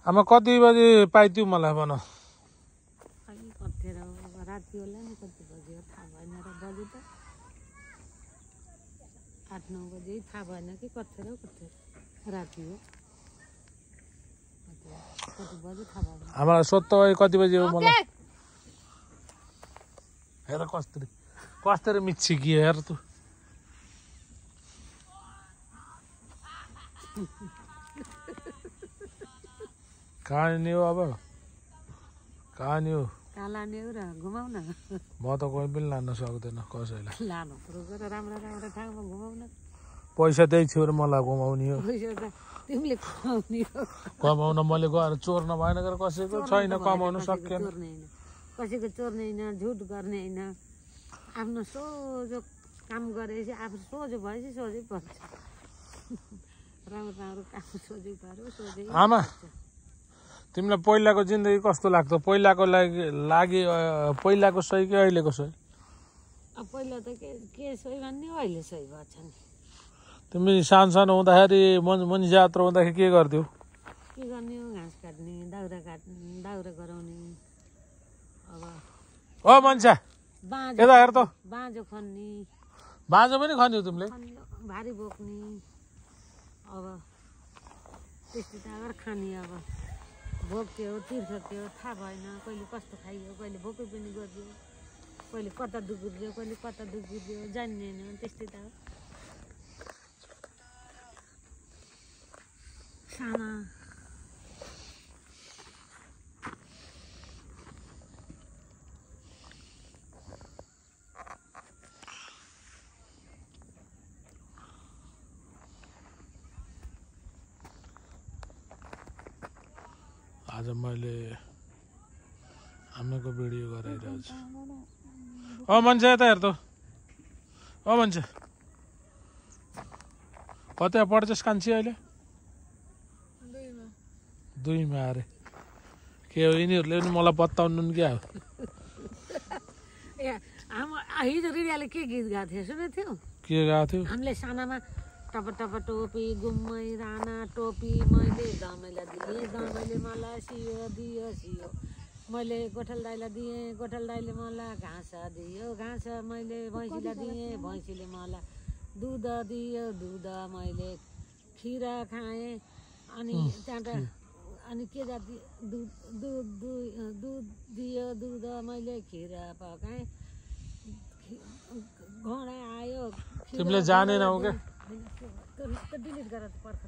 आमा कति बजे पाइत्यौ मलाई भन राति होला नि कति बजे हो थाहा भएन र बजे त 8-9 बजे थाहा भएन कि कति राति हो कति बजे थाहा भएन आमालाई सोध्त कति बजे हो मलाई हेर कस्तरी मिच्छी कि हेर तँ कहाँ हो अब कहाँ हो कहाँ लाने हो र घुमाउ न म त कोही पनि लान सक्दैन कसैलाई लानु पर्यो र राम्रो ठाउँमा घुमाउ न पैसा त्यही थियो र मलाई घुमाउने हो पैसा त तिमीले कमाउने हो कमाउन मैले गएर चोर्न भएन गरेर कसैको छैन कमाउन सकेन कसैको चोर्ने होइन झुट गर्ने होइन आफ्नो सोझो काम गरेपछि आफू सोझो भएपछि सोझै पर्छ राम्रो काम सोझै पर्यो सोझै आमा तिमीलाई पहिलाको जिन्दगी कस्तो लाग्छ पहिलाको पहिलाको सही कि अहिलेको सही अब पहिला त के सही भन्ने अहिले सही भएछ नि तिमी सानो हुँदाखेरि मनी जात्रा हुँदाखेरि के गर्थ्यौ के गर्ने हो घाँस काट्ने दाउरा गराउने अब ओ मान्छे यता हेर त बाँझो खन्ने बाँझो पनि खन्यौ तिमीले भारी बोक्ने अब त्यस्तो त खाने अब भोग्थ्यो तिर्ख्यो थाहा भएन कहिले कस्तो खाइयो कहिले भोकै पनि गरिदियो कहिले कता दुखिदियो कहिले कता दुखिदियो जान्दैन त्यस्तै त हो साना आज मैले आमाको भिडियो गराइरहेको छु ओ मान्छे यता हेर त ओ मान्छे कता पढ्छस् कान्छी अहिले 2मा अरे के हो यिनीहरूले पनि मलाई बताउनु नि क्या हो हिजो रियाले के गीत गाएको थियो सुनेको थियो के गाएको थियो हामीले सानामा टप टप टोपी गुम्मै राना टोपी मैले दमैलाई दिएँ दमैले मलाई दियो मैले गोठल दाइलाई दिएँ गोठल दाइले मलाई घाँस दियो घाँस मैले भैँसीलाई दिएँ भैँसीले मलाई दुध दियो दुध मैले खिरा खाएँ अनि त्यहाँबाट अनि के जाति दुध दियो दुध मैले खिरा पकाएँ घोडा आयो तिमीले जानेनौ क्या डिलिट गरेर पर्ख